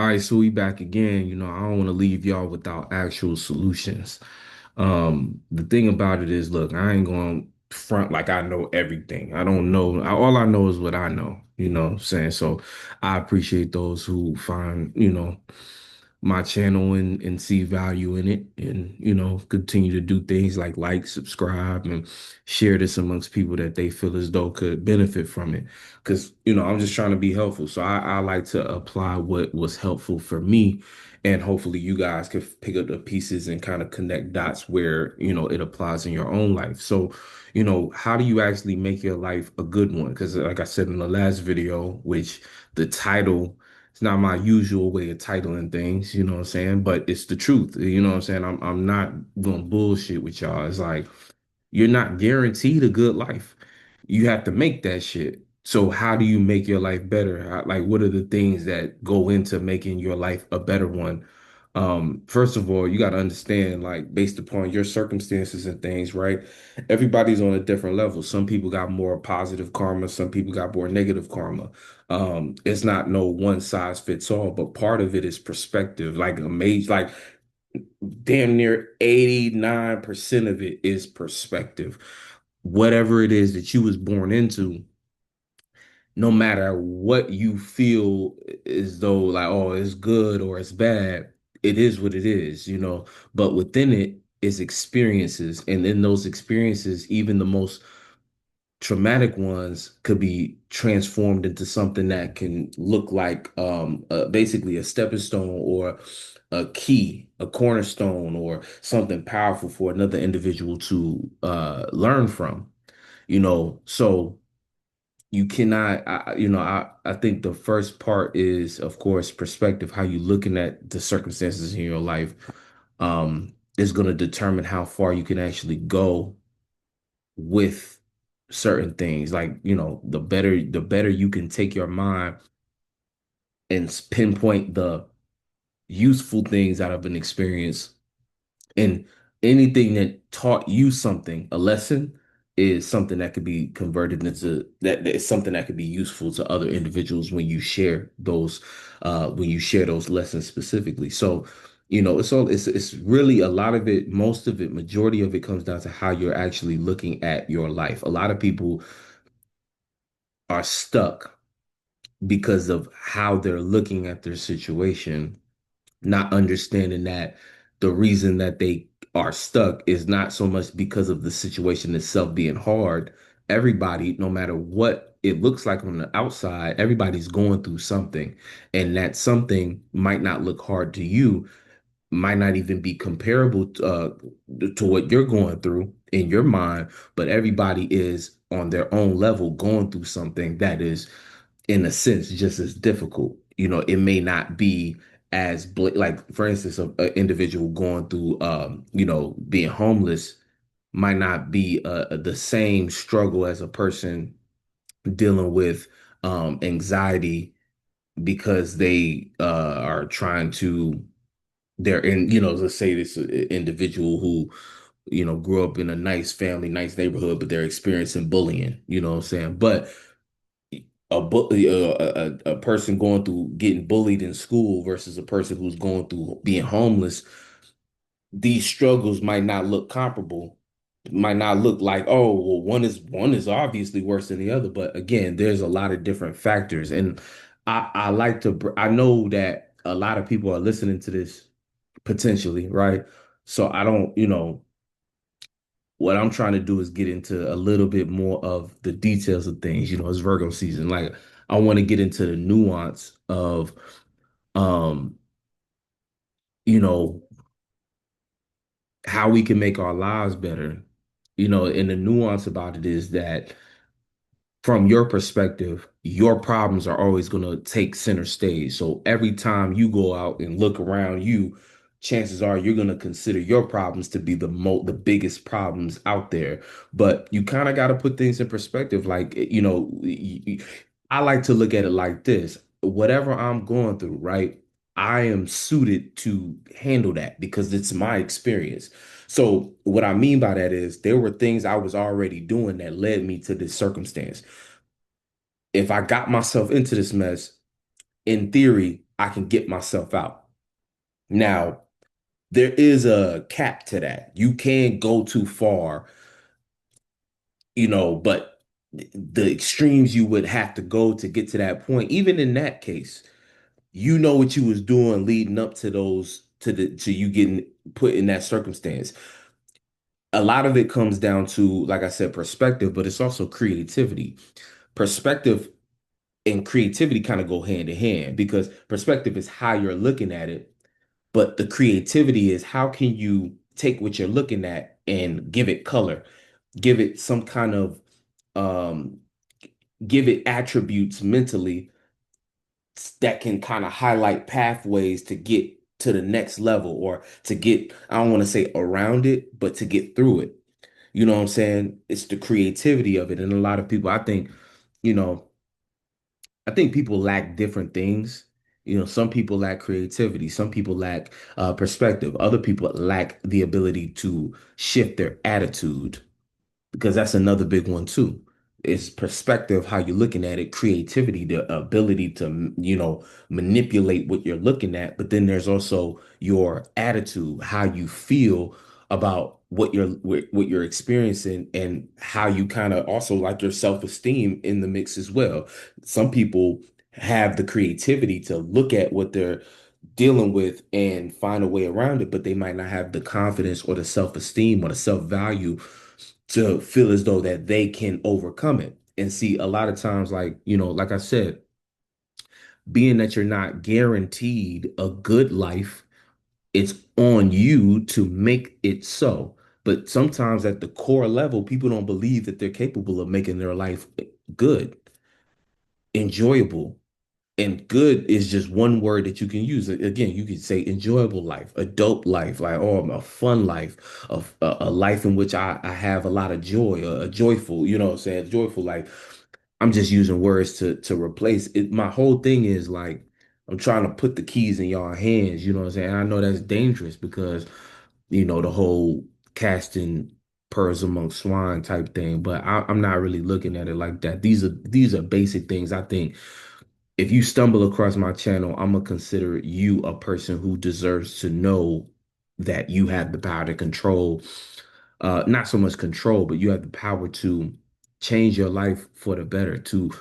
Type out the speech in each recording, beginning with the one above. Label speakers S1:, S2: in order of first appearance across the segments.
S1: All right, so we back again. I don't want to leave y'all without actual solutions. The thing about it is, look, I ain't going to front like I know everything. I don't know. All I know is what I know, what I'm saying? So I appreciate those who find, my channel and see value in it and, continue to do things like, subscribe, and share this amongst people that they feel as though could benefit from it. Because, I'm just trying to be helpful. So I like to apply what was helpful for me. And hopefully you guys can pick up the pieces and kind of connect dots where, it applies in your own life. So, how do you actually make your life a good one? Because like I said in the last video, which the title, it's not my usual way of titling things, you know what I'm saying? But it's the truth, you know what I'm saying? I'm not gonna bullshit with y'all. It's like you're not guaranteed a good life. You have to make that shit. So how do you make your life better? Like, what are the things that go into making your life a better one? First of all, you got to understand, like, based upon your circumstances and things, right? Everybody's on a different level. Some people got more positive karma, some people got more negative karma. It's not no one size fits all, but part of it is perspective. Like, amazing, like damn near 89% of it is perspective. Whatever it is that you was born into, no matter what you feel as though like, oh, it's good or it's bad, it is what it is. But within it is experiences. And in those experiences, even the most traumatic ones could be transformed into something that can look like basically a stepping stone or a key, a cornerstone, or something powerful for another individual to learn from. So you cannot, I think the first part is, of course, perspective, how you looking at the circumstances in your life is going to determine how far you can actually go with certain things. Like, the better you can take your mind and pinpoint the useful things out of an experience, and anything that taught you something, a lesson, is something that could be converted into that is something that could be useful to other individuals when you share those lessons specifically. So, it's really a lot of it, most of it, majority of it comes down to how you're actually looking at your life. A lot of people are stuck because of how they're looking at their situation, not understanding that the reason that they are stuck is not so much because of the situation itself being hard. Everybody, no matter what it looks like on the outside, everybody's going through something. And that something might not look hard to you, might not even be comparable to what you're going through in your mind, but everybody is on their own level going through something that is, in a sense, just as difficult. It may not be as like, for instance, an individual going through, being homeless might not be the same struggle as a person dealing with anxiety because they are trying to they're in, let's say this individual who, grew up in a nice family, nice neighborhood, but they're experiencing bullying, you know what I'm saying? But a person going through getting bullied in school versus a person who's going through being homeless, these struggles might not look comparable. It might not look like, oh, well, one is obviously worse than the other. But again, there's a lot of different factors. And I like to I know that a lot of people are listening to this potentially, right? So I don't, what I'm trying to do is get into a little bit more of the details of things. It's Virgo season. Like, I want to get into the nuance of, um, you know, how we can make our lives better. And the nuance about it is that from your perspective, your problems are always going to take center stage. So every time you go out and look around you, chances are you're going to consider your problems to be the biggest problems out there. But you kind of got to put things in perspective. Like, I like to look at it like this. Whatever I'm going through, right? I am suited to handle that because it's my experience. So what I mean by that is there were things I was already doing that led me to this circumstance. If I got myself into this mess, in theory, I can get myself out. Now, there is a cap to that. You can't go too far, but the extremes you would have to go to get to that point, even in that case, what you was doing leading up to to you getting put in that circumstance. A lot of it comes down to, like I said, perspective, but it's also creativity. Perspective and creativity kind of go hand in hand because perspective is how you're looking at it, but the creativity is how can you take what you're looking at and give it color, give it some kind of um give it attributes mentally that can kind of highlight pathways to get to the next level or to get, I don't want to say around it, but to get through it. You know what I'm saying? It's the creativity of it. And a lot of people, you know, I think people lack different things. Some people lack creativity, some people lack perspective, other people lack the ability to shift their attitude because that's another big one too. It's perspective, how you're looking at it, creativity, the ability to, manipulate what you're looking at. But then there's also your attitude, how you feel about what you're experiencing and how you kind of also like your self-esteem in the mix as well. Some people have the creativity to look at what they're dealing with and find a way around it, but they might not have the confidence or the self-esteem or the self-value to feel as though that they can overcome it. And see, a lot of times, like, like I said, being that you're not guaranteed a good life, it's on you to make it so. But sometimes at the core level, people don't believe that they're capable of making their life good, enjoyable. And good is just one word that you can use. Again, you could say enjoyable life, a dope life, like, oh, a fun life, a life in which I have a lot of joy, a joyful, you know what I'm saying, joyful life. I'm just using words to replace it. My whole thing is like I'm trying to put the keys in y'all hands, you know what I'm saying? I know that's dangerous because, the whole casting pearls among swine type thing, but I'm not really looking at it like that. These are basic things I think if you stumble across my channel, I'm gonna consider you a person who deserves to know that you have the power to control, not so much control, but you have the power to change your life for the better, to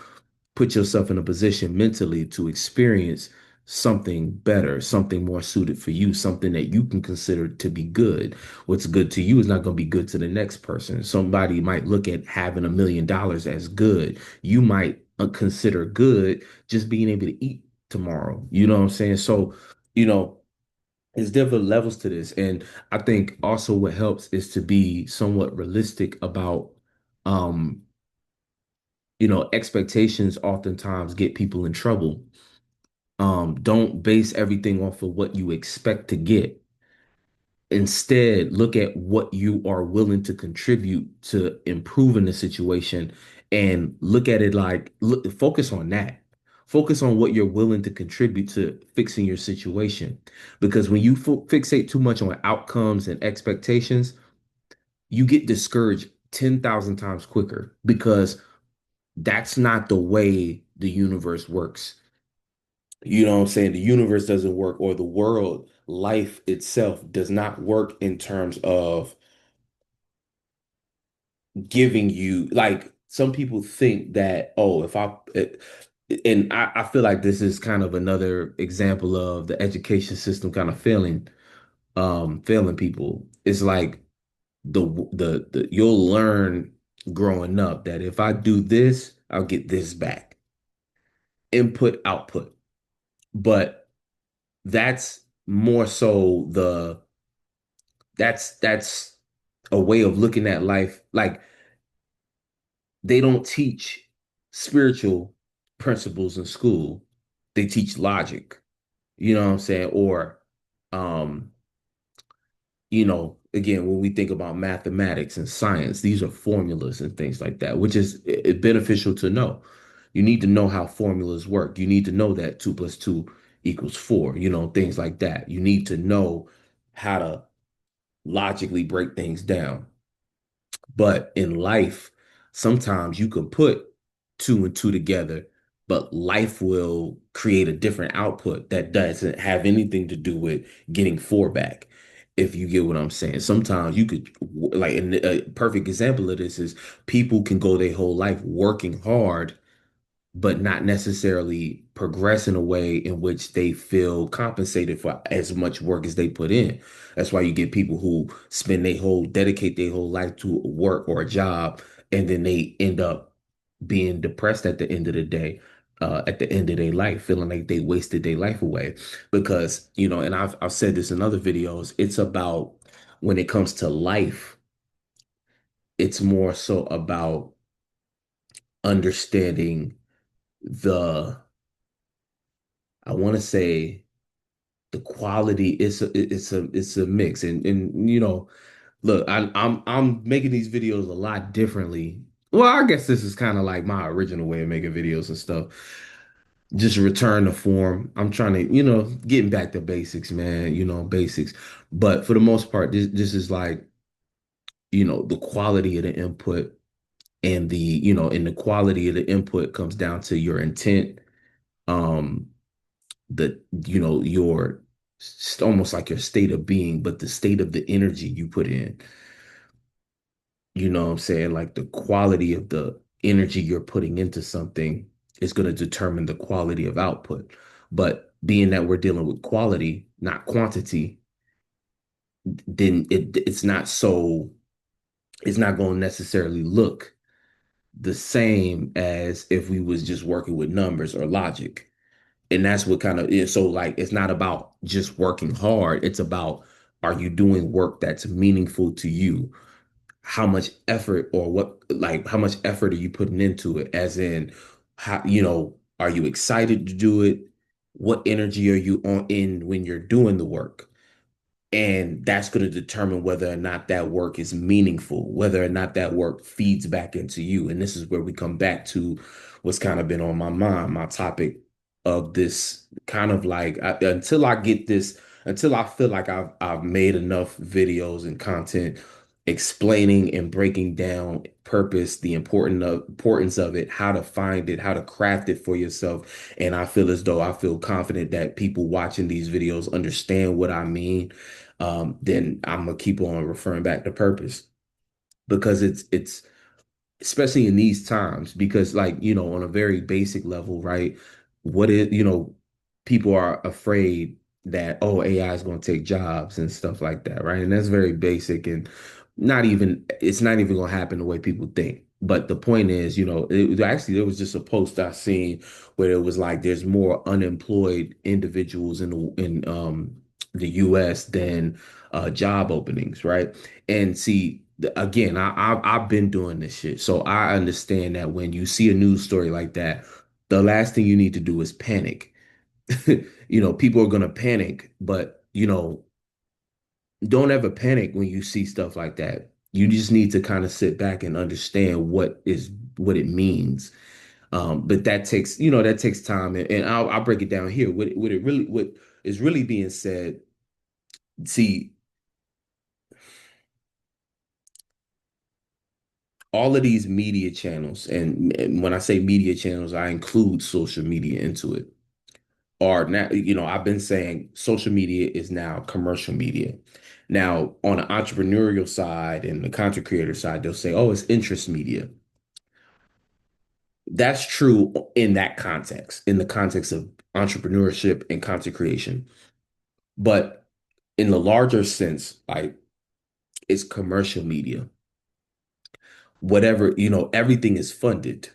S1: put yourself in a position mentally to experience something better, something more suited for you, something that you can consider to be good. What's good to you is not going to be good to the next person. Somebody might look at having $1 million as good. You might consider good just being able to eat tomorrow. You know what I'm saying? So, you know, there's different levels to this. And I think also what helps is to be somewhat realistic about um expectations oftentimes get people in trouble. Don't base everything off of what you expect to get. Instead, look at what you are willing to contribute to improving the situation and look at it like, look, focus on that. Focus on what you're willing to contribute to fixing your situation. Because when you fixate too much on outcomes and expectations, you get discouraged 10,000 times quicker because that's not the way the universe works. You know what I'm saying? The universe doesn't work, or the world, life itself does not work in terms of giving you, like, some people think that, oh, and I feel like this is kind of another example of the education system kind of failing people. It's like the you'll learn growing up that if I do this, I'll get this back. Input, output. But that's more so that's a way of looking at life. Like they don't teach spiritual principles in school. They teach logic. You know what I'm saying? Or um, again, when we think about mathematics and science, these are formulas and things like that, which is beneficial to know. You need to know how formulas work. You need to know that 2 + 2 = 4, things like that. You need to know how to logically break things down. But in life, sometimes you can put two and two together, but life will create a different output that doesn't have anything to do with getting four back. If you get what I'm saying, sometimes you could like, and a perfect example of this is people can go their whole life working hard but not necessarily progress in a way in which they feel compensated for as much work as they put in. That's why you get people who dedicate their whole life to work or a job, and then they end up being depressed at the end of the day, at the end of their life, feeling like they wasted their life away. Because, and I've said this in other videos, it's about when it comes to life, it's more so about understanding the I want to say the quality it's a mix and look I'm making these videos a lot differently. Well, I guess this is kind of like my original way of making videos and stuff. Just return to form. I'm trying to, getting back to basics, man, basics. But for the most part, this is like, the quality of the input and the quality of the input comes down to your intent, um the your almost like your state of being, but the state of the energy you put in. You know what I'm saying? Like the quality of the energy you're putting into something is going to determine the quality of output. But being that we're dealing with quality, not quantity, then it's not going to necessarily look the same as if we was just working with numbers or logic. And that's what kind of is so like it's not about just working hard. It's about, are you doing work that's meaningful to you? How much effort or what like how much effort are you putting into it? As in, how, are you excited to do it? What energy are you on in when you're doing the work? And that's going to determine whether or not that work is meaningful, whether or not that work feeds back into you. And this is where we come back to what's kind of been on my mind, my topic of this kind of like until I feel like I've made enough videos and content explaining and breaking down purpose, the importance of it, how to find it, how to craft it for yourself. And I feel as though I feel confident that people watching these videos understand what I mean. Then I'm gonna keep on referring back to purpose because it's especially in these times, because like, on a very basic level, right? What is, people are afraid that, oh, AI is going to take jobs and stuff like that, right? And that's very basic and it's not even going to happen the way people think. But the point is, actually there was just a post I seen where it was like there's more unemployed individuals in the US than job openings, right? And see, again, I've been doing this shit, so I understand that when you see a news story like that, the last thing you need to do is panic. People are gonna panic, but don't ever panic when you see stuff like that. You just need to kind of sit back and understand what it means. But that takes time, and I'll break it down here. What is really being said. See, all of these media channels, and when I say media channels, I include social media into it, are now, I've been saying social media is now commercial media. Now, on the entrepreneurial side and the content creator side, they'll say, oh, it's interest media. That's true in that context, in the context of entrepreneurship and content creation. But in the larger sense, like, it's commercial media. Whatever, everything is funded.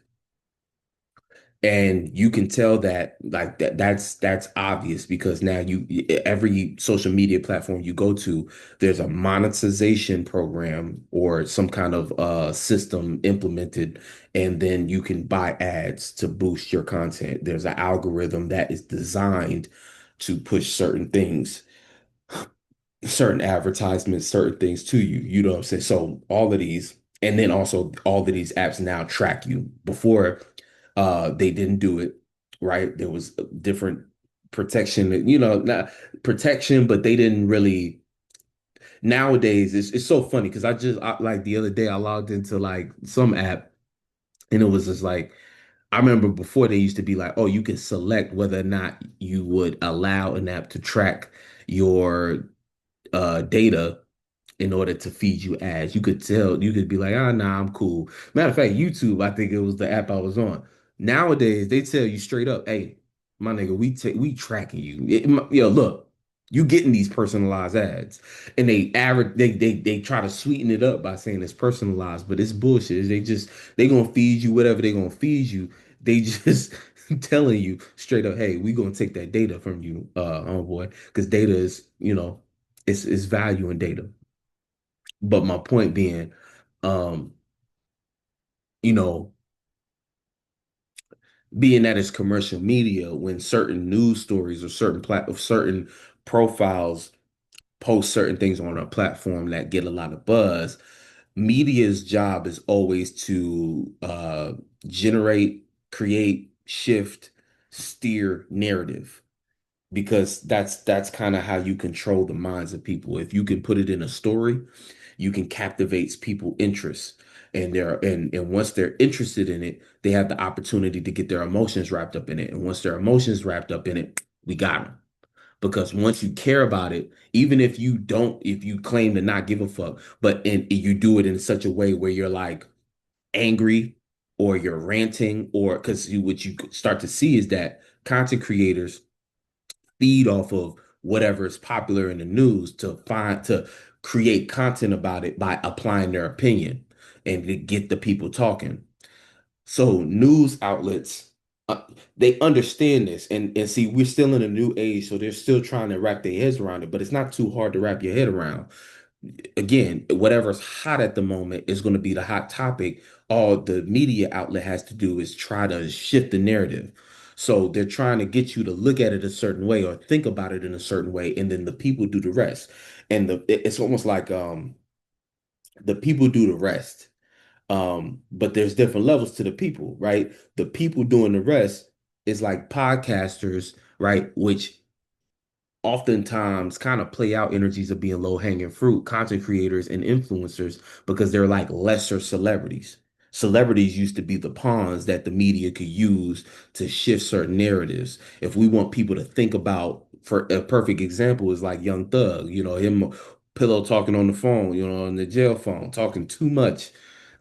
S1: And you can tell that like that's obvious because now every social media platform you go to, there's a monetization program or some kind of system implemented, and then you can buy ads to boost your content. There's an algorithm that is designed to push certain advertisements, certain things to you. You know what I'm saying? So all of these, and then also all of these apps now track you. Before, they didn't do it, right? There was a different protection, not protection, but they didn't really. Nowadays, it's so funny because like the other day I logged into like some app and it was just like I remember before they used to be like, oh, you can select whether or not you would allow an app to track your data in order to feed you ads. You could tell, you could be like, ah, nah, I'm cool. Matter of fact, YouTube, I think it was the app I was on. Nowadays, they tell you straight up, hey, my nigga, we tracking you. Look, you getting these personalized ads, and they try to sweeten it up by saying it's personalized, but it's bullshit. They gonna feed you whatever they gonna feed you. They just telling you straight up, hey, we gonna take that data from you, homeboy, because data is, it's value in data. But my point being, um, you know, being that it's commercial media, when certain news stories or certain profiles post certain things on a platform that get a lot of buzz, media's job is always to generate, create, shift, steer narrative, because that's kind of how you control the minds of people. If you can put it in a story, you can captivate people interest, and once they're interested in it, they have the opportunity to get their emotions wrapped up in it. And once their emotions wrapped up in it, we got them. Because once you care about it, even if you claim to not give a fuck, but you do it in such a way where you're like angry or you're ranting, or because what you start to see is that content creators feed off of whatever is popular in the news to create content about it by applying their opinion and to get the people talking. So news outlets, uh, they understand this, and see, we're still in a new age, so they're still trying to wrap their heads around it, but it's not too hard to wrap your head around. Again, whatever's hot at the moment is going to be the hot topic. All the media outlet has to do is try to shift the narrative. So they're trying to get you to look at it a certain way or think about it in a certain way, and then the people do the rest. And it's almost like the people do the rest. But there's different levels to the people, right? The people doing the rest is like podcasters, right? Which oftentimes kind of play out energies of being low hanging fruit, content creators and influencers, because they're like lesser celebrities. Celebrities used to be the pawns that the media could use to shift certain narratives. If we want people to think about, for a perfect example is like Young Thug, him pillow talking on the phone, on the jail phone, talking too much,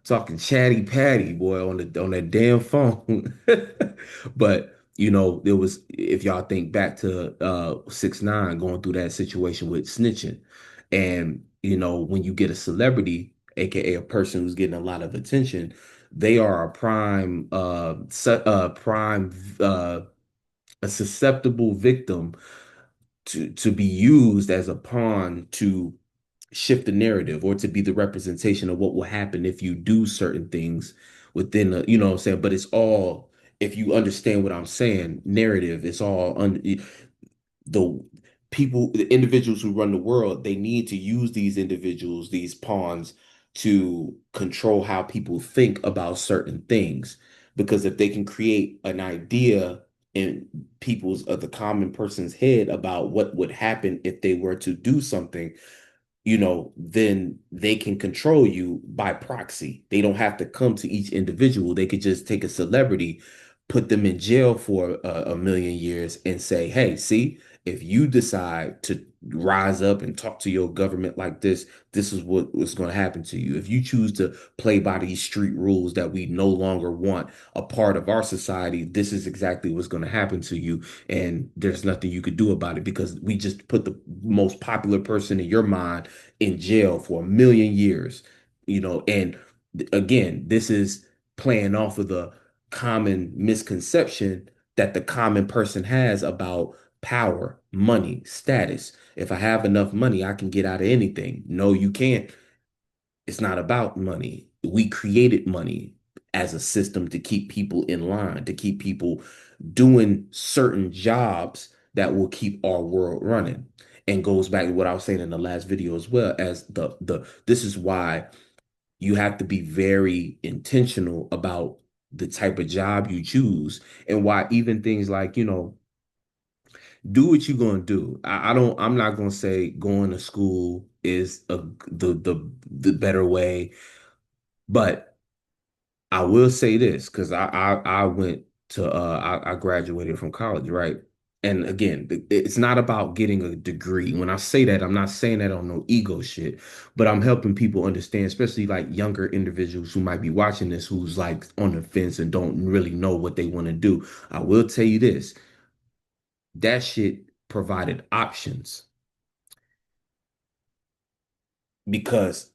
S1: talking chatty patty, boy, on that damn phone. But there was, if y'all think back to 6ix9ine going through that situation with snitching. And when you get a celebrity, aka a person who's getting a lot of attention, they are a prime a susceptible victim to be used as a pawn to shift the narrative, or to be the representation of what will happen if you do certain things within what I'm saying. But it's all, if you understand what I'm saying, narrative, it's all under the the individuals who run the world. They need to use these individuals, these pawns, to control how people think about certain things. Because if they can create an idea in people's, of the common person's head about what would happen if they were to do something, then they can control you by proxy. They don't have to come to each individual. They could just take a celebrity, put them in jail for a million years, and say, hey, see, if you decide to rise up and talk to your government like this is what's going to happen to you. If you choose to play by these street rules that we no longer want a part of our society, this is exactly what's going to happen to you. And there's nothing you could do about it, because we just put the most popular person in your mind in jail for a million years. And again, this is playing off of the common misconception that the common person has about power, money, status. If I have enough money, I can get out of anything. No, you can't. It's not about money. We created money as a system to keep people in line, to keep people doing certain jobs that will keep our world running. And goes back to what I was saying in the last video as well, as the this is why you have to be very intentional about the type of job you choose, and why even things like, do what you're gonna do. I'm not gonna say going to school is the better way, but I will say this because I went to I graduated from college, right? And again, it's not about getting a degree. When I say that, I'm not saying that on no ego shit, but I'm helping people understand, especially like younger individuals who might be watching this, who's like on the fence and don't really know what they want to do. I will tell you this, that shit provided options because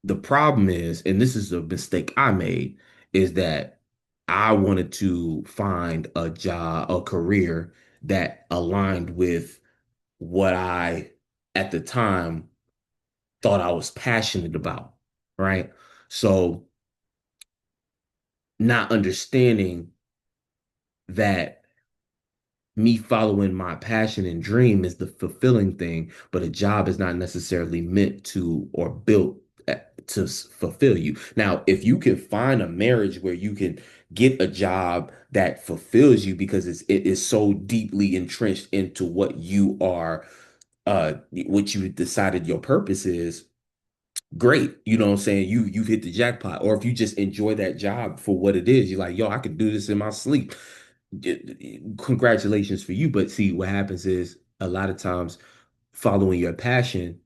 S1: the problem is, and this is a mistake I made, is that I wanted to find a job, a career that aligned with what I, at the time, thought I was passionate about, right? So, not understanding that me following my passion and dream is the fulfilling thing, but a job is not necessarily meant to or built to fulfill you. Now, if you can find a marriage where you can get a job that fulfills you because it is so deeply entrenched into what you are, what you decided your purpose is, great. You know what I'm saying? You've hit the jackpot. Or if you just enjoy that job for what it is, you're like, yo, I could do this in my sleep. Congratulations for you. But see, what happens is a lot of times following your passion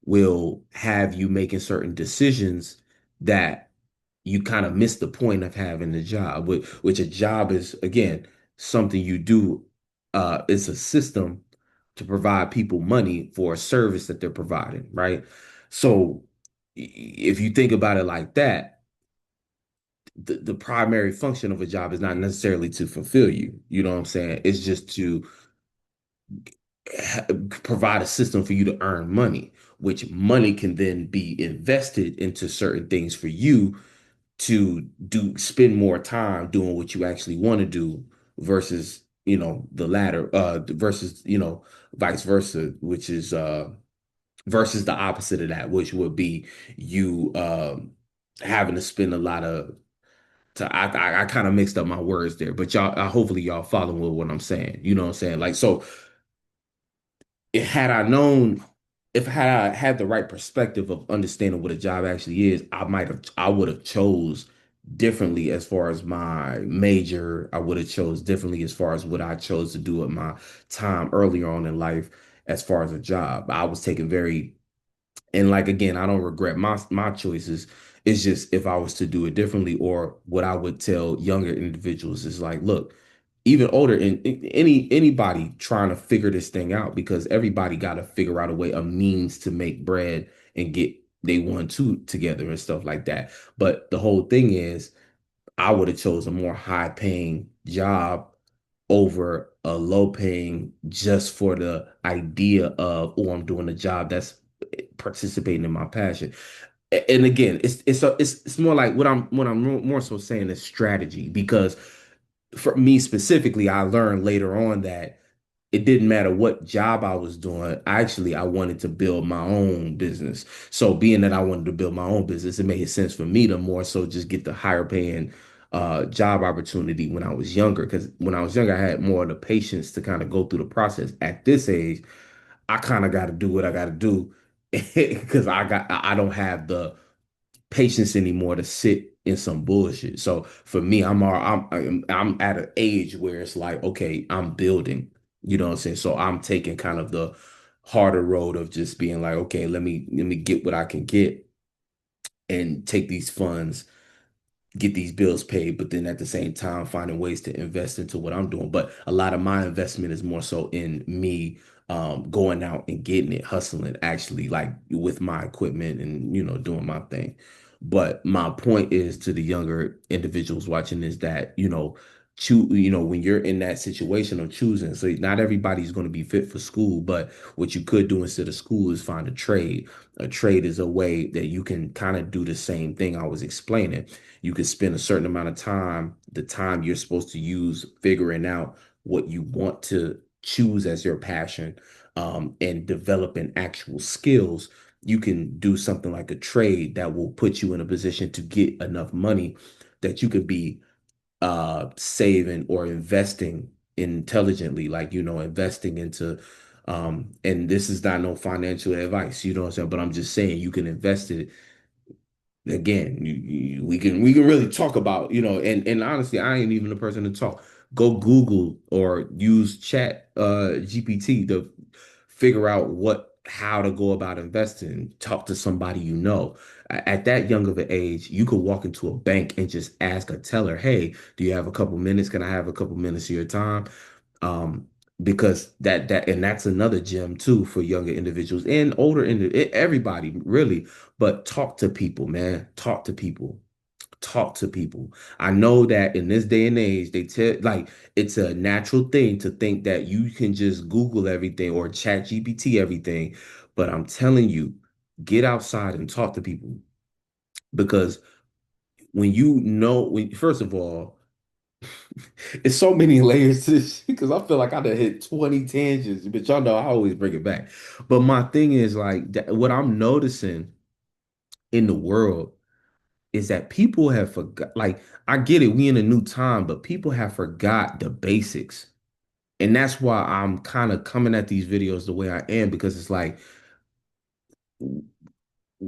S1: will have you making certain decisions that you kind of miss the point of having the job, which a job is, again, something you do. It's a system to provide people money for a service that they're providing, right? So if you think about it like that, the primary function of a job is not necessarily to fulfill you. You know what I'm saying? It's just to provide a system for you to earn money, which money can then be invested into certain things for you to do, spend more time doing what you actually want to do versus, the latter, versus, vice versa, which is versus the opposite of that, which would be you having to spend a lot of I kind of mixed up my words there, but y'all, hopefully y'all follow what I'm saying. You know what I'm saying? Like, so it had I known, if had I had the right perspective of understanding what a job actually is, I would have chose differently as far as my major. I would have chose differently as far as what I chose to do at my time earlier on in life as far as a job. I was taking very, and like, again, I don't regret my choices. It's just if I was to do it differently, or what I would tell younger individuals is like, look, even older, and anybody trying to figure this thing out, because everybody got to figure out a way, a means to make bread and get they one two together and stuff like that. But the whole thing is, I would have chose a more high paying job over a low paying, just for the idea of, oh, I'm doing a job that's participating in my passion. And again, it's more like what I'm more so saying is strategy, because for me specifically, I learned later on that it didn't matter what job I was doing. Actually, I wanted to build my own business. So being that I wanted to build my own business, it made sense for me to more so just get the higher paying job opportunity when I was younger. Because when I was younger, I had more of the patience to kind of go through the process. At this age, I kind of got to do what I got to do because I don't have the patience anymore to sit in some bullshit. So for me, I'm at an age where it's like, okay, I'm building, you know what I'm saying? So I'm taking kind of the harder road of just being like, okay, let me get what I can get and take these funds, get these bills paid, but then at the same time finding ways to invest into what I'm doing. But a lot of my investment is more so in me going out and getting it, hustling, actually, like with my equipment and doing my thing. But my point is to the younger individuals watching is that, when you're in that situation of choosing, so not everybody's going to be fit for school, but what you could do instead of school is find a trade. A trade is a way that you can kind of do the same thing I was explaining. You could spend a certain amount of time, the time you're supposed to use figuring out what you want to choose as your passion, and developing actual skills. You can do something like a trade that will put you in a position to get enough money that you could be saving or investing intelligently, like, investing into, and this is not no financial advice, you know what I'm saying? But I'm just saying you can invest it again, we can really talk about, and honestly, I ain't even the person to talk. Go Google or use Chat GPT to figure out how to go about investing. Talk to somebody you know. At that young of an age, you could walk into a bank and just ask a teller, "Hey, do you have a couple minutes? Can I have a couple minutes of your time?" Um, because and that's another gem too for younger individuals and older everybody really. But talk to people, man. Talk to people. Talk to people. I know that in this day and age, they tell like it's a natural thing to think that you can just Google everything or chat GPT everything. But I'm telling you, get outside and talk to people because first of all, it's so many layers to this because I feel like I done hit 20 tangents, but y'all know I always bring it back. But my thing is like what I'm noticing in the world is that people have forgot, like, I get it, we in a new time, but people have forgot the basics. And that's why I'm kind of coming at these videos the way I am, because it's like,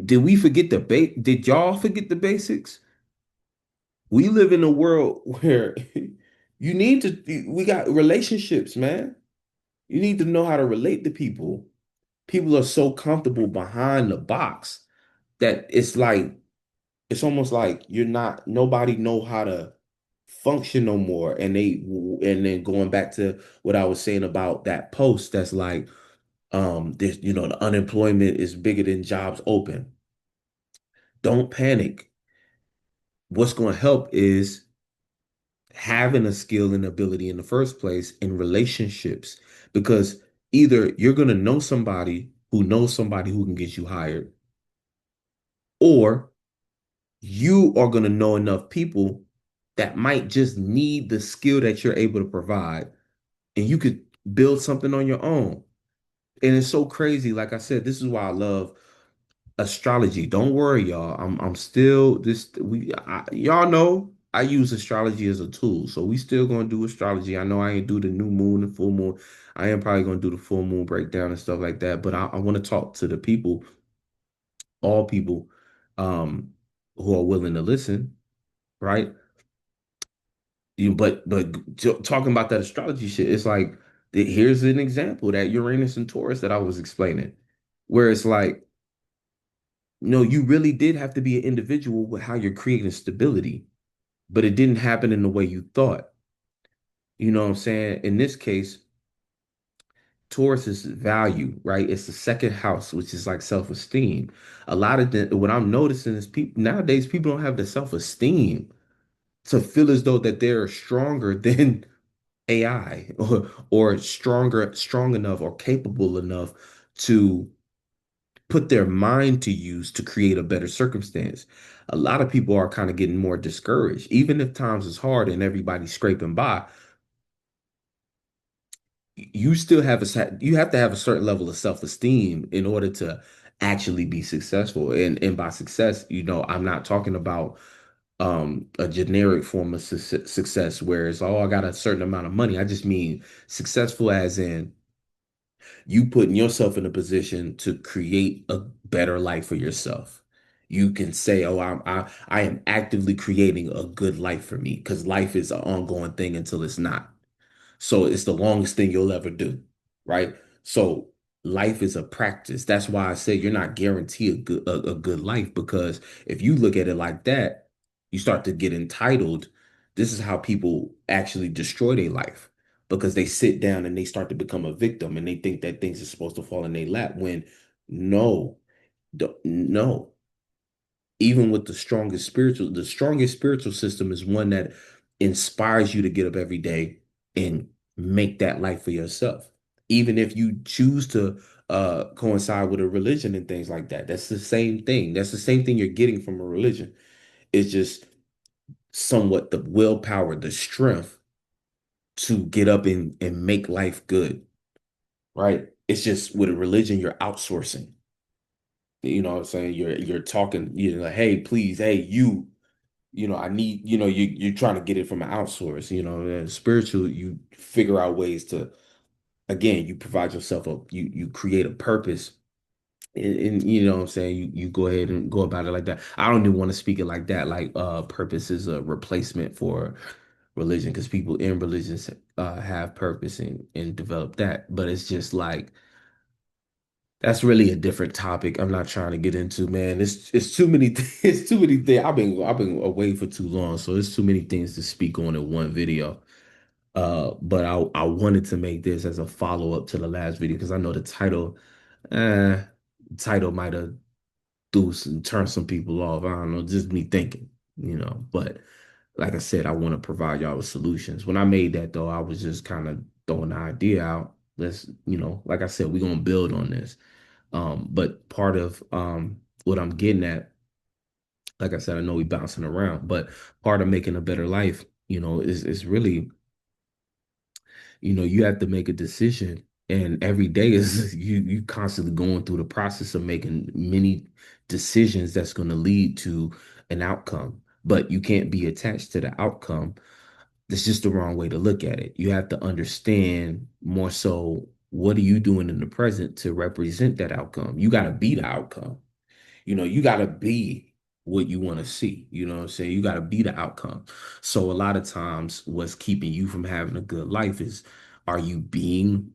S1: did y'all forget the basics? We live in a world where we got relationships, man. You need to know how to relate to people. People are so comfortable behind the box that it's almost like nobody know how to function no more. And then going back to what I was saying about that post, that's like, there's, the unemployment is bigger than jobs open. Don't panic. What's going to help is having a skill and ability in the first place in relationships, because either you're going to know somebody who can get you hired, or you are going to know enough people that might just need the skill that you're able to provide, and you could build something on your own. And it's so crazy. Like I said, this is why I love astrology. Don't worry, y'all. I'm still this y'all know I use astrology as a tool. So we still gonna do astrology. I know I ain't do the new moon and full moon. I am probably gonna do the full moon breakdown and stuff like that. But I want to talk to the people, all people, um, who are willing to listen, right? Talking about that astrology shit, it's like here's an example, that Uranus and Taurus that I was explaining, where it's like, no, you really did have to be an individual with how you're creating stability, but it didn't happen in the way you thought. You know what I'm saying? In this case, Taurus is value, right? It's the second house, which is like self-esteem. What I'm noticing is people nowadays, people don't have the self-esteem to feel as though that they're stronger than AI, or strong enough or capable enough to put their mind to use to create a better circumstance. A lot of people are kind of getting more discouraged. Even if times is hard and everybody's scraping by, you have to have a certain level of self-esteem in order to actually be successful. And by success, I'm not talking about a generic form of success where it's, oh, I got a certain amount of money. I just mean successful as in you putting yourself in a position to create a better life for yourself. You can say, "Oh, I am actively creating a good life for me," because life is an ongoing thing until it's not. So it's the longest thing you'll ever do, right? So life is a practice. That's why I say you're not guaranteed a good life, because if you look at it like that, you start to get entitled. This is how people actually destroy their life, because they sit down and they start to become a victim, and they think that things are supposed to fall in their lap when no, no. Even with the strongest spiritual system is one that inspires you to get up every day and make that life for yourself. Even if you choose to coincide with a religion and things like that, that's the same thing. That's the same thing you're getting from a religion. It's just somewhat the willpower, the strength to get up and make life good, right? It's just with a religion, you're outsourcing. You know what I'm saying? You're talking, like, hey, please, hey, I need, you're trying to get it from an outsource, and spiritual, you figure out ways to, again, you provide yourself you create a purpose and you know what I'm saying, you go ahead and go about it like that. I don't even want to speak it like that, like purpose is a replacement for religion, because people in religions have purpose and develop that. But it's just like that's really a different topic. I'm not trying to get into, man. It's too many it's too many things. I've been away for too long, so it's too many things to speak on in one video. But I wanted to make this as a follow-up to the last video because I know uh title might have turn some people off. I don't know, just me thinking, But like I said, I want to provide y'all with solutions. When I made that though, I was just kind of throwing the idea out. Let's, like I said, we're gonna build on this. But part of what I'm getting at, like I said, I know we bouncing around, but part of making a better life, is really, you have to make a decision. And every day is you constantly going through the process of making many decisions that's going to lead to an outcome. But you can't be attached to the outcome. That's just the wrong way to look at it. You have to understand more so what are you doing in the present to represent that outcome. You got to be the outcome. You got to be what you want to see. You know what I'm saying? You got to be the outcome. So a lot of times what's keeping you from having a good life is, are you being,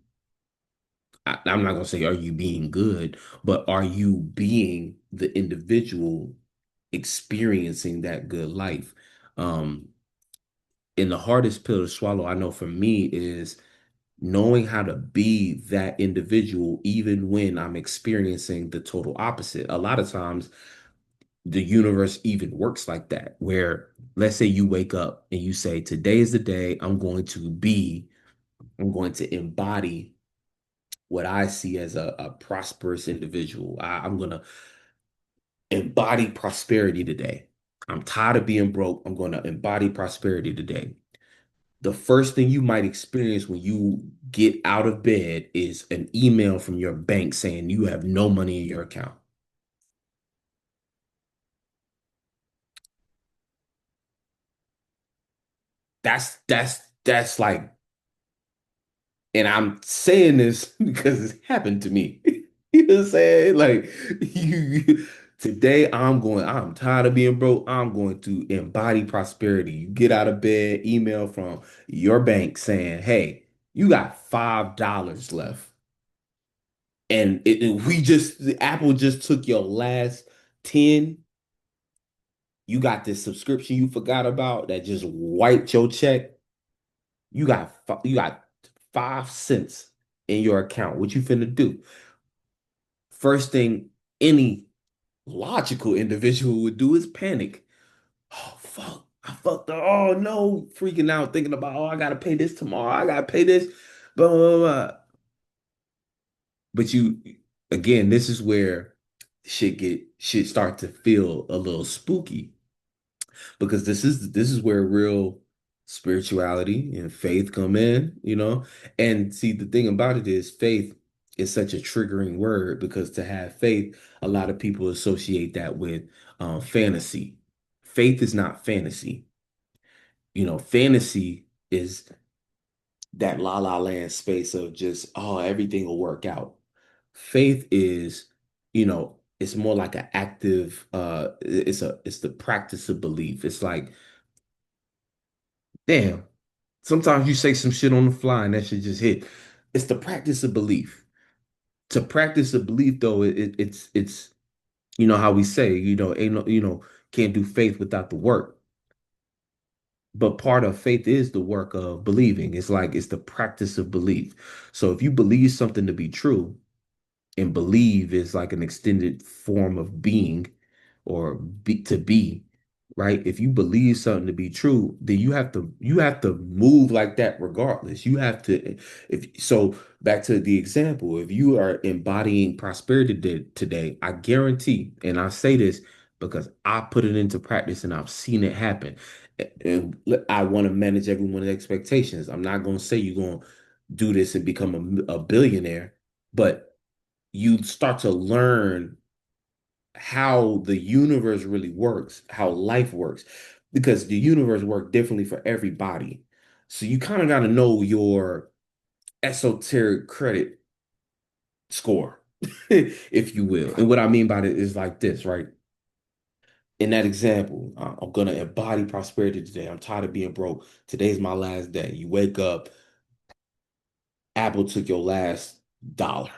S1: I'm not going to say are you being good, but are you being the individual experiencing that good life? Um, and the hardest pill to swallow, I know for me, is knowing how to be that individual even when I'm experiencing the total opposite. A lot of times the universe even works like that, where let's say you wake up and you say, today is the day I'm going to embody what I see as a prosperous individual. I'm going to embody prosperity today. I'm tired of being broke. I'm going to embody prosperity today. The first thing you might experience when you get out of bed is an email from your bank saying you have no money in your account. That's like, and I'm saying this because it's happened to me. You know what I'm saying? Like today I'm tired of being broke. I'm going to embody prosperity. You get out of bed, email from your bank saying, hey, you got $5 left. And Apple just took your last 10. You got this subscription you forgot about that just wiped your check. You got 5 cents in your account. What you finna do? First thing any logical individual would do is panic. Oh fuck, I fucked up. Oh no, freaking out, thinking about, oh, I gotta pay this tomorrow. I gotta pay this. Blah, blah, blah. But again, this is where shit start to feel a little spooky, because this is where real spirituality and faith come in. And see, the thing about it is faith is such a triggering word, because to have faith, a lot of people associate that with fantasy. Faith is not fantasy. Fantasy is that la la land space of just, oh, everything will work out. Faith is, it's more like an active, it's the practice of belief. It's like, damn, sometimes you say some shit on the fly and that shit just hit. It's the practice of belief. To practice a belief though, it's how we say, ain't no, can't do faith without the work. But part of faith is the work of believing. It's like it's the practice of belief. So if you believe something to be true, and believe is like an extended form of being, or to be, right? If you believe something to be true, then you have to move like that regardless. You have to, if so, back to the example, if you are embodying prosperity today, I guarantee, and I say this because I put it into practice and I've seen it happen. And I want to manage everyone's expectations. I'm not going to say you're going to do this and become a billionaire, but you start to learn how the universe really works, how life works, because the universe works differently for everybody. So you kind of got to know your esoteric credit score. if you will. And what I mean by it is like this, right? In that example, I'm gonna embody prosperity today. I'm tired of being broke. Today's my last day. You wake up, Apple took your last dollar.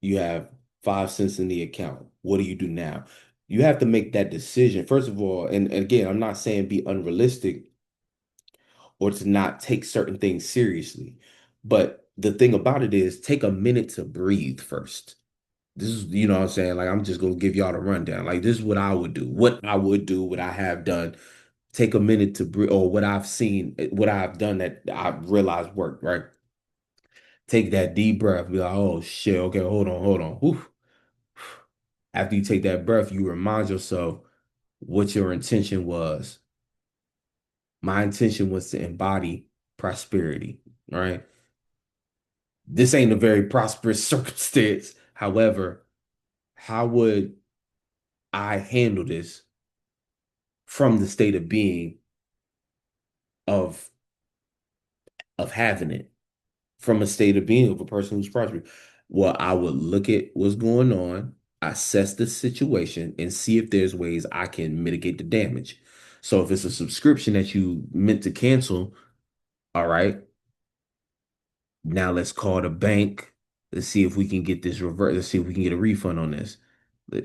S1: You have 5 cents in the account. What do you do now? You have to make that decision. First of all, and again, I'm not saying be unrealistic or to not take certain things seriously. But the thing about it is take a minute to breathe first. This is, you know what I'm saying? Like, I'm just gonna give y'all the rundown. Like, this is what I would do. What I would do, what I have done. Take a minute to breathe, or what I've seen, what I've done that I've realized worked, right? Take that deep breath. Be like, oh shit, okay, hold on, hold on. Whew. After you take that breath, you remind yourself what your intention was. My intention was to embody prosperity, right? This ain't a very prosperous circumstance. However, how would I handle this from the state of being of having it, from a state of being of a person who's prosperous? Well, I would look at what's going on, assess the situation, and see if there's ways I can mitigate the damage. So if it's a subscription that you meant to cancel, all right, now let's call the bank. Let's see if we can get this revert. Let's see if we can get a refund on this.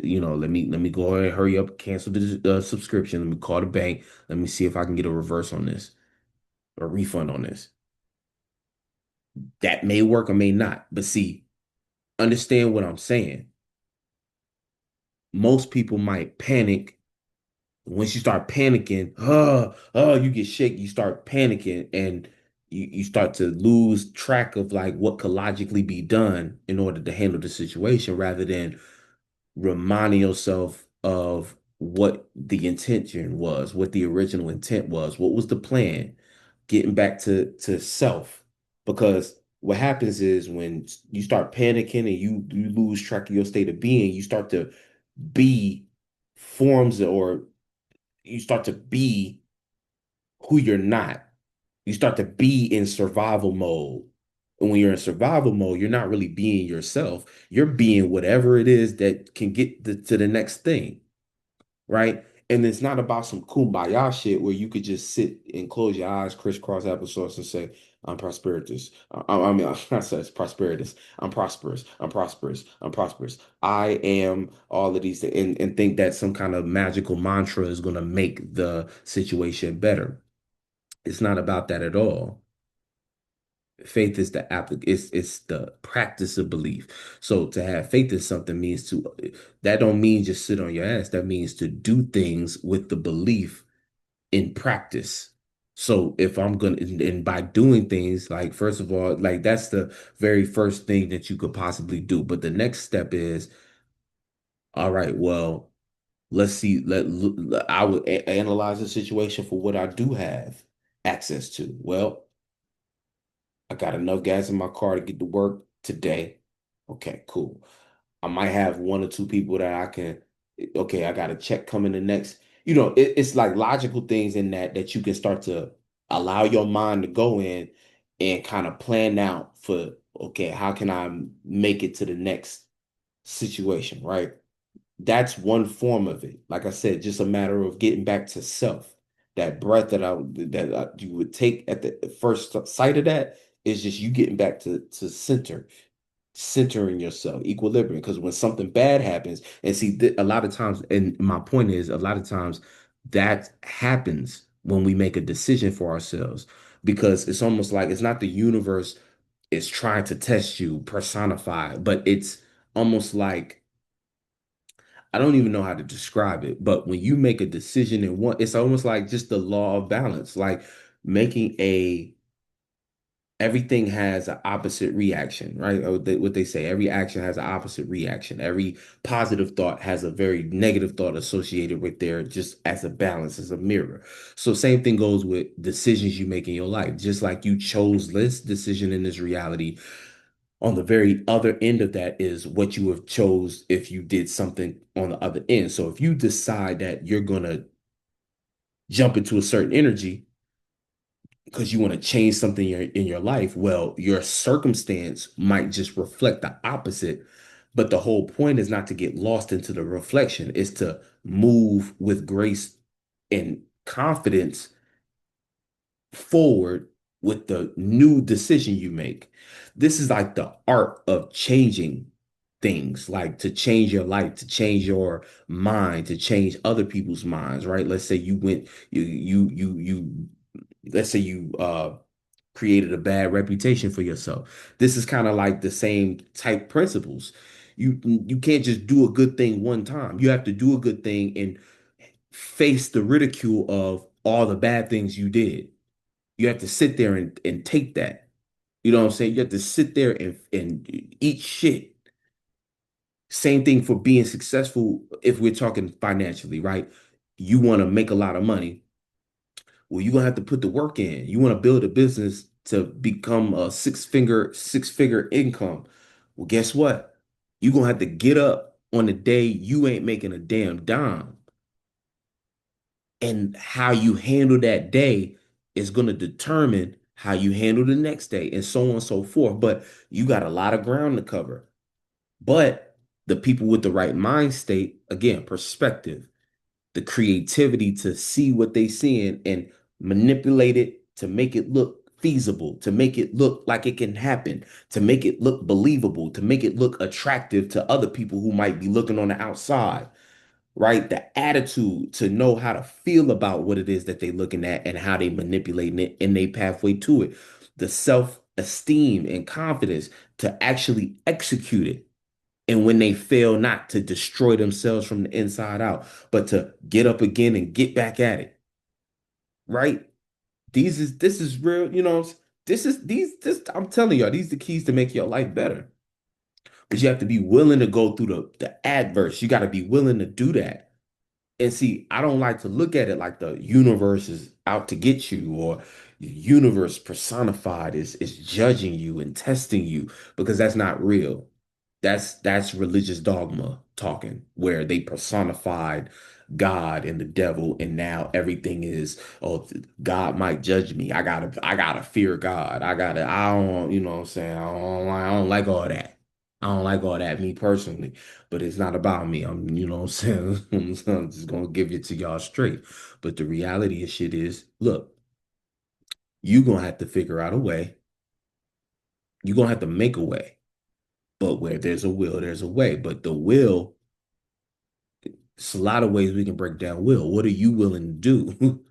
S1: You know, let me go ahead and hurry up, cancel the subscription. Let me call the bank. Let me see if I can get a reverse on this, a refund on this. That may work or may not. But see, understand what I'm saying. Most people might panic. Once you start panicking, you get shaky, you start panicking, and you start to lose track of like what could logically be done in order to handle the situation rather than reminding yourself of what the intention was, what the original intent was, what was the plan, getting back to self. Because what happens is when you start panicking and you lose track of your state of being, you start to be forms, or you start to be who you're not. You start to be in survival mode. And when you're in survival mode, you're not really being yourself. You're being whatever it is that can get to the next thing, right? And it's not about some kumbaya shit where you could just sit and close your eyes, crisscross applesauce, and say, I'm prosperous. I mean, I said prosperous. I'm prosperous. I'm prosperous. I'm prosperous. I am all of these things, and think that some kind of magical mantra is going to make the situation better. It's not about that at all. Faith is the it's the practice of belief. So to have faith in something means to, that don't mean just sit on your ass. That means to do things with the belief in practice. So if I'm gonna, and by doing things, like first of all, like that's the very first thing that you could possibly do. But the next step is, all right, well, let's see, I would analyze the situation for what I do have access to. Well, I got enough gas in my car to get to work today. Okay, cool. I might have one or two people that I can, okay, I got a check coming the next. It's like logical things in that you can start to allow your mind to go in and kind of plan out for, okay, how can I make it to the next situation, right? That's one form of it. Like I said, just a matter of getting back to self. That breath you would take at the first sight of that is just you getting back to centering yourself, equilibrium. Because when something bad happens, and see, a lot of times, and my point is, a lot of times that happens when we make a decision for ourselves, because it's almost like it's not the universe is trying to test you, personified, but it's almost like, I don't even know how to describe it, but when you make a decision in one, it's almost like just the law of balance, like making a everything has an opposite reaction, right? Or what they say, every action has an opposite reaction. Every positive thought has a very negative thought associated with there, just as a balance, as a mirror. So same thing goes with decisions you make in your life. Just like you chose this decision in this reality, on the very other end of that is what you have chose if you did something on the other end. So if you decide that you're gonna jump into a certain energy because you want to change something in your life, well, your circumstance might just reflect the opposite, But the whole point is not to get lost into the reflection, is to move with grace and confidence forward with the new decision you make. This is like the art of changing things, like to change your life, to change your mind, to change other people's minds, right? Let's say you went, let's say you created a bad reputation for yourself. This is kind of like the same type principles. You can't just do a good thing one time. You have to do a good thing and face the ridicule of all the bad things you did. You have to sit there and take that. You know what I'm saying? You have to sit there and eat shit. Same thing for being successful if we're talking financially, right? You want to make a lot of money. Well, you're gonna have to put the work in. You want to build a business to become a six figure income. Well, guess what? You're gonna have to get up on the day you ain't making a damn dime. And how you handle that day is going to determine how you handle the next day and so on and so forth. But you got a lot of ground to cover. But the people with the right mind state, again, perspective, the creativity to see what they seeing and manipulate it to make it look feasible, to make it look like it can happen, to make it look believable, to make it look attractive to other people who might be looking on the outside, right? The attitude to know how to feel about what it is that they're looking at and how they manipulating it and they pathway to it. The self-esteem and confidence to actually execute it. And when they fail, not to destroy themselves from the inside out, but to get up again and get back at it, right? This is real, this is these this I'm telling y'all, these are the keys to make your life better. But you have to be willing to go through the adverse. You got to be willing to do that. And see, I don't like to look at it like the universe is out to get you or the universe personified is judging you and testing you because that's not real. That's religious dogma talking where they personified God and the devil and now everything is, oh, God might judge me. I gotta fear God. I don't, you know what I'm saying? I don't like all that. I don't like all that, me personally, but it's not about me. You know what I'm saying? I'm just gonna give it to y'all straight. But the reality of shit is, look, you're gonna have to figure out a way. You're gonna have to make a way. But where there's a will, there's a way. But the will, it's a lot of ways we can break down will. What are you willing to do?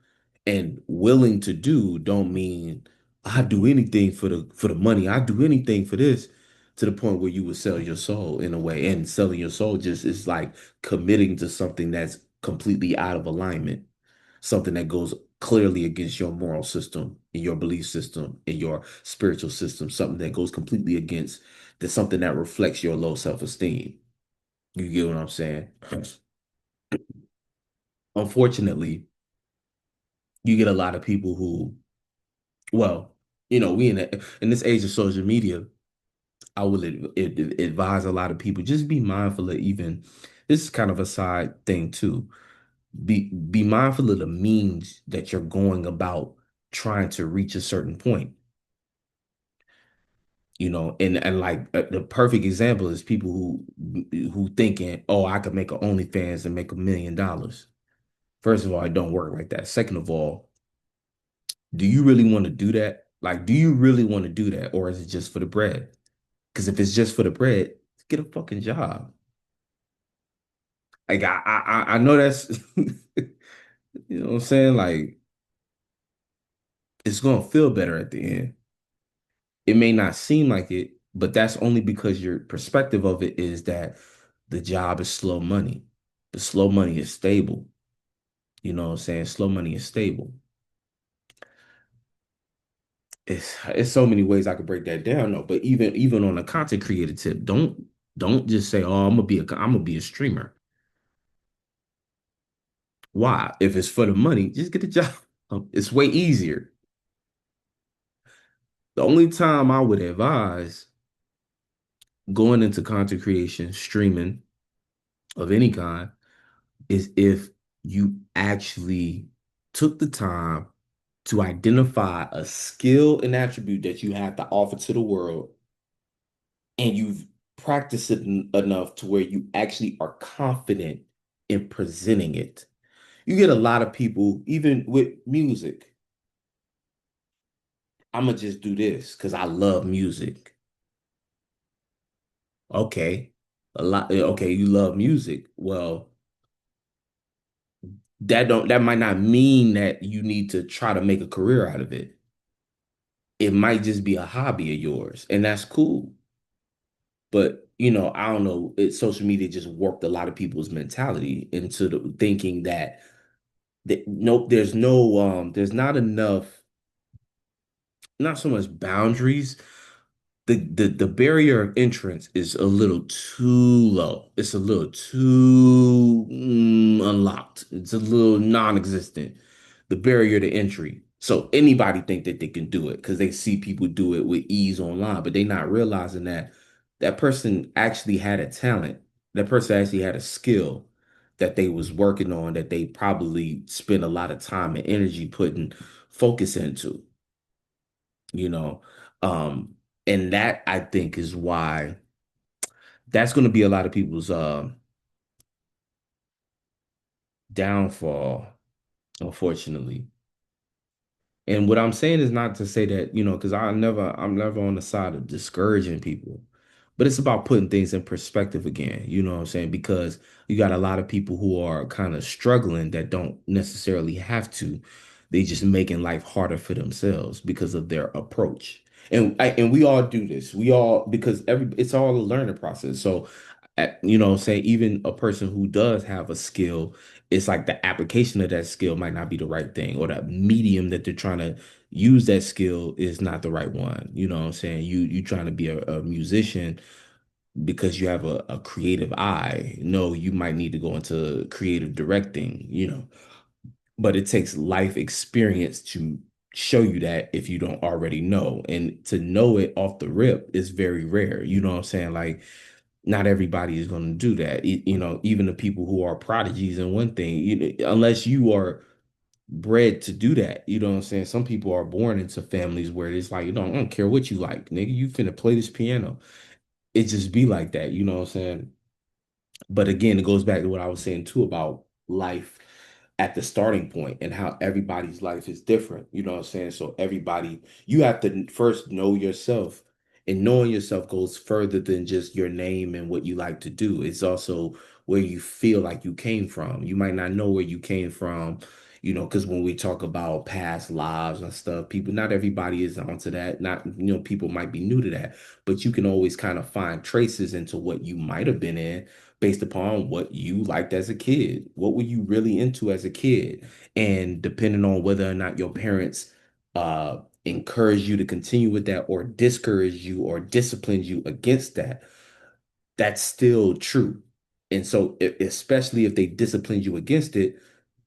S1: And willing to do don't mean I do anything for the money. I do anything for this to the point where you would sell your soul in a way. And selling your soul just is like committing to something that's completely out of alignment, something that goes clearly against your moral system and your belief system and your spiritual system, something that goes completely against something that reflects your low self-esteem. You get what I'm saying? Unfortunately, you get a lot of people who, well, we in this age of social media, I would advise a lot of people just be mindful of even this is kind of a side thing too. Be mindful of the means that you're going about trying to reach a certain point. And like the perfect example is people who thinking, oh, I could make an OnlyFans and make $1 million. First of all, it don't work like that. Second of all, do you really want to do that? Like, do you really want to do that, or is it just for the bread? Because if it's just for the bread, get a fucking job. Like, I know that's, you know what I'm saying? Like, it's gonna feel better at the end. It may not seem like it, but that's only because your perspective of it is that the job is slow money. The slow money is stable. You know what I'm saying? Slow money is stable. It's so many ways I could break that down though. But even on a content creator tip, don't just say, "Oh, I'm gonna be a streamer." Why? If it's for the money, just get a job. It's way easier. The only time I would advise going into content creation, streaming of any kind, is if you actually took the time to identify a skill and attribute that you have to offer to the world, and you've practice it enough to where you actually are confident in presenting it. You get a lot of people, even with music. I'm gonna just do this because I love music. Okay. Okay, you love music. Well, that might not mean that you need to try to make a career out of it. It might just be a hobby of yours, and that's cool. But I don't know, social media just warped a lot of people's mentality into thinking that nope, there's not enough, not so much boundaries. The barrier of entrance is a little too low. It's a little too unlocked. It's a little non-existent. The barrier to entry. So anybody think that they can do it because they see people do it with ease online, but they not realizing that that person actually had a talent. That person actually had a skill that they was working on that they probably spent a lot of time and energy putting focus into you know. Um, and that I think is why that's going to be a lot of people's downfall, unfortunately. And what I'm saying is not to say that, because I'm never on the side of discouraging people, but it's about putting things in perspective again. You know what I'm saying? Because you got a lot of people who are kind of struggling that don't necessarily have to. They just making life harder for themselves because of their approach. And we all do this. We all because it's all a learning process. So, say even a person who does have a skill, it's like the application of that skill might not be the right thing, or that medium that they're trying to use that skill is not the right one. You know what I'm saying? You trying to be a musician because you have a creative eye. No, you might need to go into creative directing. But it takes life experience to show you that if you don't already know. And to know it off the rip is very rare. You know what I'm saying? Like not everybody is going to do that. Even the people who are prodigies in one thing, unless you are bred to do that. You know what I'm saying? Some people are born into families where it's like, I don't care what you like, nigga, you finna play this piano. It just be like that. You know what I'm saying? But again, it goes back to what I was saying too about life at the starting point and how everybody's life is different. You know what I'm saying? So everybody, you have to first know yourself. And knowing yourself goes further than just your name and what you like to do. It's also where you feel like you came from. You might not know where you came from, because when we talk about past lives and stuff, not everybody is onto that. Not, people might be new to that, but you can always kind of find traces into what you might have been in based upon what you liked as a kid. What were you really into as a kid? And depending on whether or not your parents encourage you to continue with that or discourage you or discipline you against that, that's still true. And so, especially if they disciplined you against it,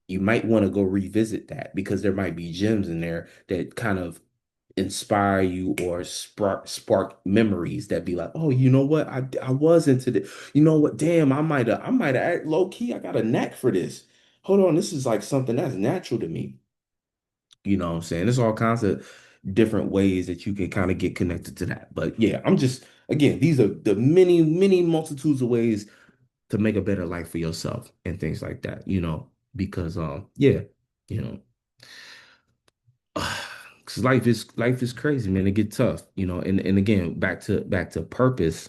S1: you might want to go revisit that because there might be gems in there that kind of inspire you or spark memories that be like, oh, you know what? I was into this. You know what? Damn, I might have low key. I got a knack for this. Hold on, this is like something that's natural to me. You know what I'm saying? There's all kinds of different ways that you can kind of get connected to that. But yeah, I'm just again, these are the many, many multitudes of ways to make a better life for yourself and things like that, because yeah, you know, because life is crazy, man. It get tough, and again, back to purpose.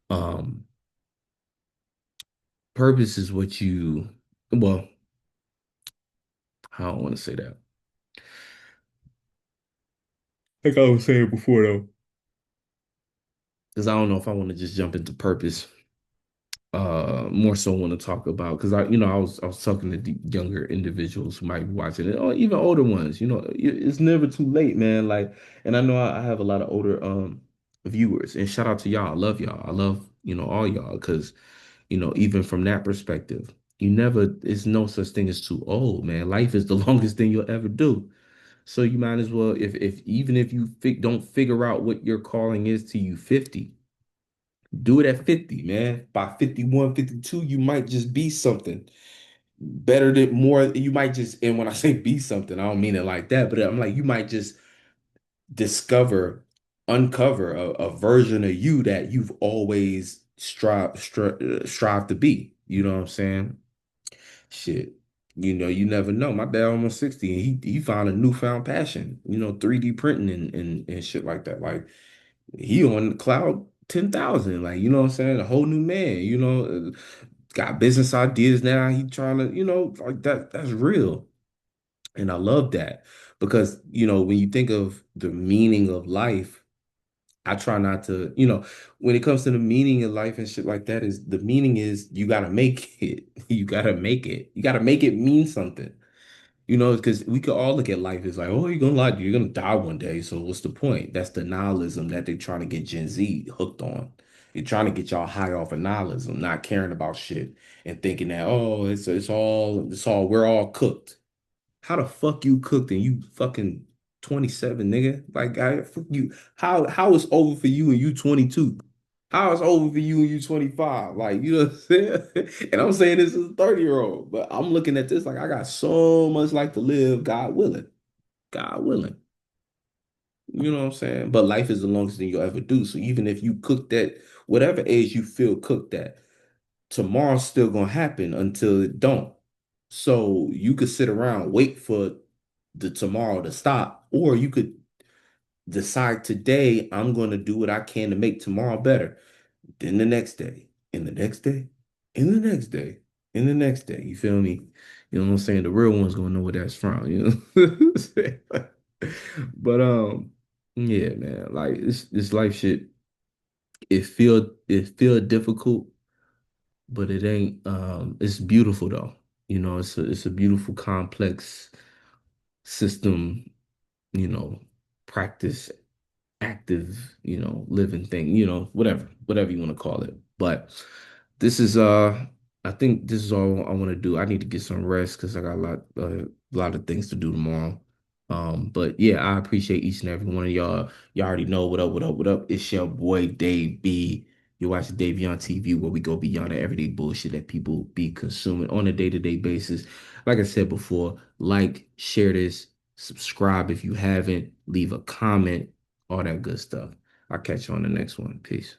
S1: Um, purpose is what you well, I don't want to say that. Like I was saying before though, because I don't know if I want to just jump into purpose. More so want to talk about because I was talking to the younger individuals who might be watching it, or even older ones. It's never too late, man. Like, and I know I have a lot of older viewers, and shout out to y'all. I love y'all. I love all y'all because even from that perspective, it's no such thing as too old, man. Life is the longest thing you'll ever do. So you might as well, if even if you don't figure out what your calling is till you 50, do it at 50, man. By 51, 52, you might just be something better than more. You might just, and when I say be something, I don't mean it like that, but I'm like, you might just discover. uncover a version of you that you've always strive to be. You know what I'm saying? Shit. You never know. My dad almost 60 and he found a newfound passion, 3D printing and shit like that. Like he on cloud 10,000, like, you know what I'm saying? A whole new man, got business ideas now. He trying to, like that's real. And I love that because, when you think of the meaning of life, I try not to, when it comes to the meaning of life and shit like that, is the meaning is you gotta make it. You gotta make it. You gotta make it mean something. Because we could all look at life as like, oh, you're gonna lie, you're gonna die one day. So what's the point? That's the nihilism that they're trying to get Gen Z hooked on. They're trying to get y'all high off of nihilism, not caring about shit and thinking that, oh, it's all we're all cooked. How the fuck you cooked and you fucking 27, nigga? Like, fuck you. How it's over for you and you 22? How it's over for you and you 25? Like, you know what I'm saying? And I'm saying this as a 30-year-old, but I'm looking at this like I got so much life to live, God willing. God willing. You know what I'm saying? But life is the longest thing you'll ever do. So even if you cooked at whatever age you feel cooked at, tomorrow's still gonna happen until it don't. So you could sit around, wait for the tomorrow to stop, or you could decide today, I'm gonna do what I can to make tomorrow better. Then the next day, and the next day, and the next day, and the next day. You feel me? You know what I'm saying? The real one's gonna know where that's from, you know what I'm saying? But yeah, man, like this life shit, it feel difficult, but it ain't it's beautiful though. It's a beautiful complex system, you know, practice active, living thing, whatever you want to call it. But this is I think this is all I want to do. I need to get some rest because I got a lot of things to do tomorrow. But yeah, I appreciate each and every one of y'all. Y'all already know what up, what up, what up. It's your boy Dave B. You're watching Dave Beyond TV, where we go beyond the everyday bullshit that people be consuming on a day-to-day basis. Like I said before, like, share this, subscribe if you haven't, leave a comment, all that good stuff. I'll catch you on the next one. Peace.